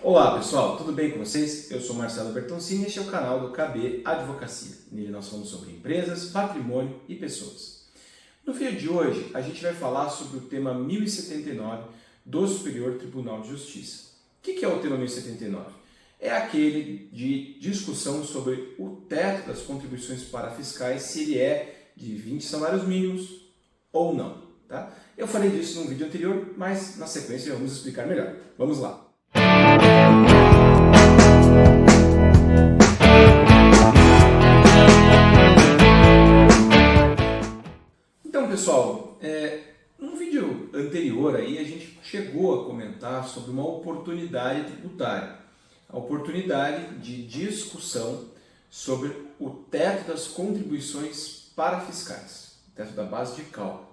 Olá pessoal, tudo bem com vocês? Eu sou Marcelo Bertoncini e este é o canal do KB Advocacia. Nele nós falamos sobre empresas, patrimônio e pessoas. No vídeo de hoje a gente vai falar sobre o tema 1079 do Superior Tribunal de Justiça. O que é o tema 1079? É aquele de discussão sobre o teto das contribuições parafiscais, se ele é de 20 salários mínimos ou não. Tá? Eu falei disso num vídeo anterior, mas na sequência vamos explicar melhor. Vamos lá! Então, pessoal, num vídeo anterior aí a gente chegou a comentar sobre uma oportunidade tributária, a oportunidade de discussão sobre o teto das contribuições parafiscais, o teto da base de cálculo.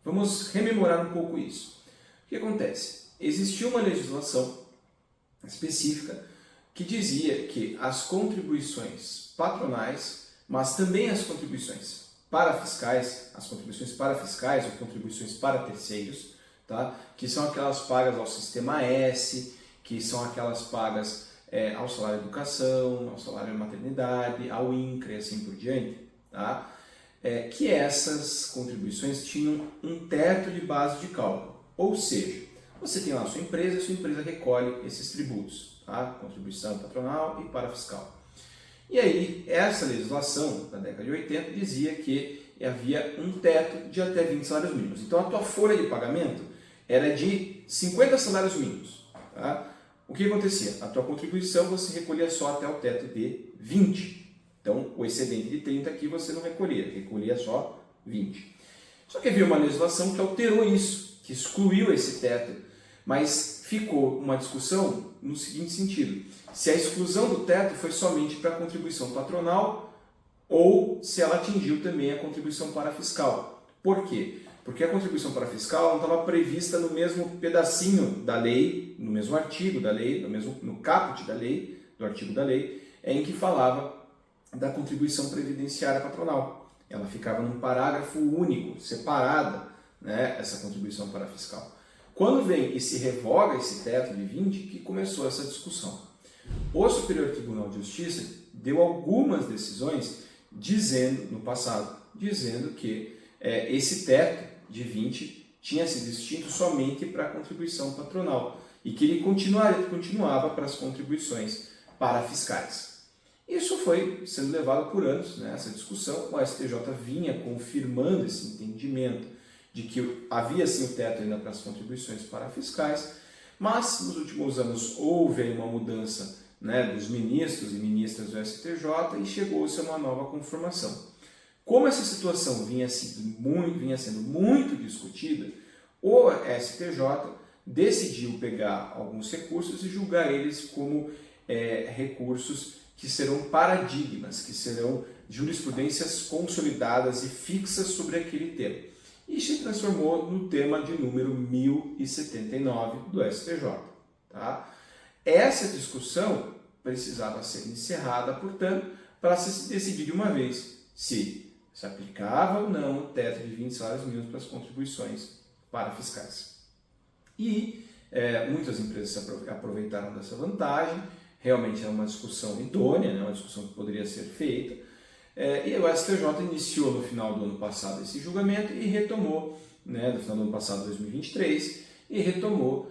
Vamos rememorar um pouco isso. O que acontece? Existia uma legislação específica que dizia que as contribuições patronais, mas também as contribuições parafiscais ou contribuições para terceiros, tá? Que são aquelas pagas ao Sistema S, que são aquelas pagas ao salário educação, ao salário maternidade, ao INCRA e assim por diante, tá? Que essas contribuições tinham um teto de base de cálculo, ou seja, você tem lá a sua empresa recolhe esses tributos, tá? Contribuição patronal e parafiscal. E aí, essa legislação da década de 80 dizia que havia um teto de até 20 salários mínimos. Então, a tua folha de pagamento era de 50 salários mínimos. Tá? O que acontecia? A tua contribuição você recolhia só até o teto de 20. Então, o excedente de 30 aqui você não recolhia só 20. Só que havia uma legislação que alterou isso, que excluiu esse teto. Mas ficou uma discussão no seguinte sentido: se a exclusão do teto foi somente para a contribuição patronal ou se ela atingiu também a contribuição parafiscal. Por quê? Porque a contribuição parafiscal não estava prevista no mesmo pedacinho da lei, no mesmo artigo da lei, no caput da lei, do artigo da lei, em que falava da contribuição previdenciária patronal. Ela ficava num parágrafo único, separada, né, essa contribuição parafiscal. Quando vem e se revoga esse teto de 20, que começou essa discussão. O Superior Tribunal de Justiça deu algumas decisões no passado, dizendo que esse teto de 20 tinha sido extinto somente para a contribuição patronal e que ele continuava para as contribuições parafiscais. Isso foi sendo levado por anos, né, essa discussão. O STJ vinha confirmando esse entendimento de que havia sim o teto ainda para as contribuições parafiscais, mas nos últimos anos houve aí uma mudança, né, dos ministros e ministras do STJ e chegou-se a uma nova conformação. Como essa situação vinha sendo muito discutida, o STJ decidiu pegar alguns recursos e julgar eles como recursos que serão paradigmas, que serão jurisprudências consolidadas e fixas sobre aquele tema. E se transformou no tema de número 1079 do STJ. Tá? Essa discussão precisava ser encerrada, portanto, para se decidir de uma vez se aplicava ou não o teto de 20 salários mínimos para as contribuições parafiscais. E muitas empresas aproveitaram dessa vantagem, realmente é uma discussão idônea, né? Uma discussão que poderia ser feita. E o STJ iniciou no final do ano passado esse julgamento e retomou, né, no final do ano passado, 2023, e retomou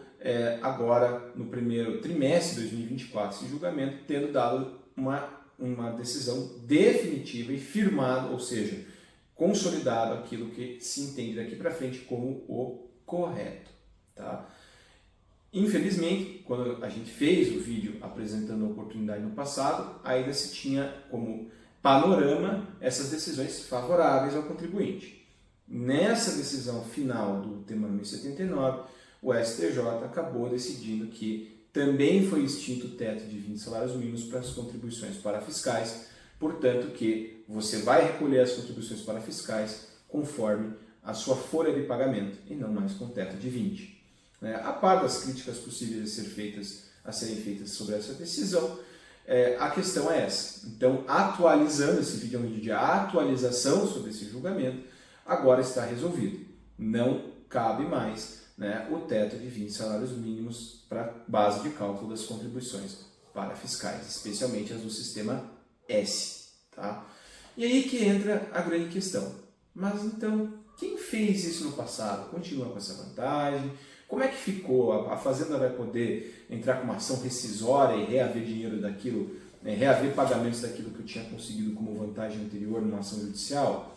agora no primeiro trimestre de 2024 esse julgamento, tendo dado uma decisão definitiva e firmado, ou seja, consolidado aquilo que se entende daqui para frente como o correto. Tá? Infelizmente, quando a gente fez o vídeo apresentando a oportunidade no passado, ainda se tinha como panorama essas decisões favoráveis ao contribuinte. Nessa decisão final do tema 1079, o STJ acabou decidindo que também foi extinto o teto de 20 salários mínimos para as contribuições parafiscais, portanto que você vai recolher as contribuições parafiscais conforme a sua folha de pagamento e não mais com teto de 20. A par das críticas possíveis a serem feitas sobre essa decisão, a questão é essa. Então, atualizando, esse vídeo é um vídeo de atualização sobre esse julgamento, agora está resolvido. Não cabe mais né, o teto de 20 salários mínimos para base de cálculo das contribuições para fiscais, especialmente as do sistema S. Tá? E aí que entra a grande questão. Mas então, quem fez isso no passado continua com essa vantagem? Como é que ficou? A Fazenda vai poder entrar com uma ação rescisória e reaver dinheiro daquilo, né, reaver pagamentos daquilo que eu tinha conseguido como vantagem anterior numa ação judicial?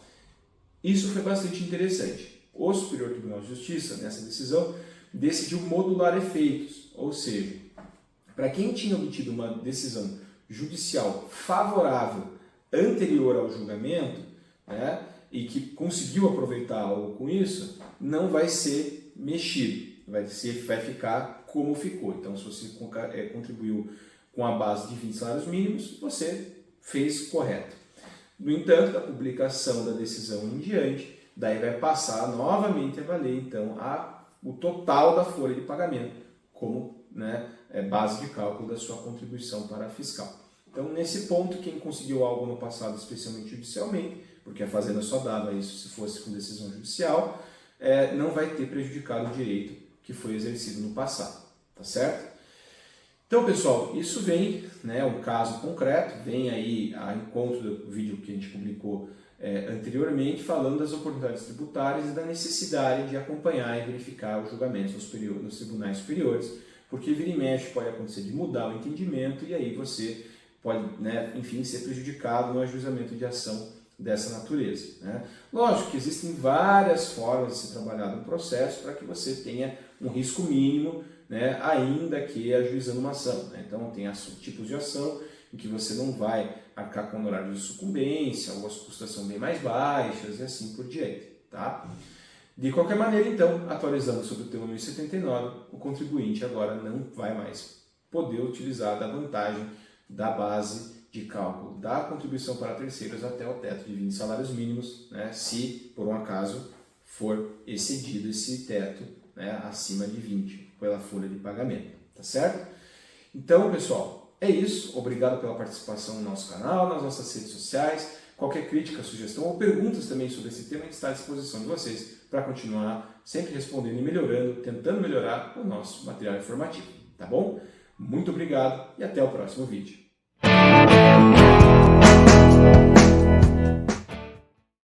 Isso foi bastante interessante. O Superior Tribunal de Justiça, nessa decisão, decidiu modular efeitos, ou seja, para quem tinha obtido uma decisão judicial favorável anterior ao julgamento, né, e que conseguiu aproveitar algo com isso, não vai ser mexido, vai ficar como ficou. Então, se você contribuiu com a base de 20 salários mínimos, você fez correto. No entanto, da publicação da decisão em diante, daí vai passar novamente a valer então o total da folha de pagamento como, né, base de cálculo da sua contribuição para a fiscal. Então, nesse ponto, quem conseguiu algo no passado, especialmente judicialmente, porque a Fazenda só dava isso se fosse com decisão judicial, não vai ter prejudicado o direito que foi exercido no passado, tá certo? Então, pessoal, isso vem, né, um caso concreto, vem aí a encontro do vídeo que a gente publicou anteriormente, falando das oportunidades tributárias e da necessidade de acompanhar e verificar os julgamentos nos tribunais superiores, porque vira e mexe pode acontecer de mudar o entendimento e aí você pode, né, enfim, ser prejudicado no ajuizamento de ação dessa natureza. Né? Lógico que existem várias formas de se trabalhar no processo para que você tenha um risco mínimo, né, ainda que ajuizando uma ação. Né? Então, tem tipos de ação em que você não vai arcar com honorário de sucumbência, ou as custas são bem mais baixas e assim por diante. Tá? De qualquer maneira, então, atualizando sobre o tema 1079, o contribuinte agora não vai mais poder utilizar da vantagem da base de cálculo da contribuição para terceiros até o teto de 20 salários mínimos, né, se por um acaso for excedido esse teto, né, acima de 20 pela folha de pagamento, tá certo? Então, pessoal, é isso. Obrigado pela participação no nosso canal, nas nossas redes sociais. Qualquer crítica, sugestão ou perguntas também sobre esse tema, a gente está à disposição de vocês para continuar sempre respondendo e melhorando, tentando melhorar o nosso material informativo, tá bom? Muito obrigado e até o próximo vídeo.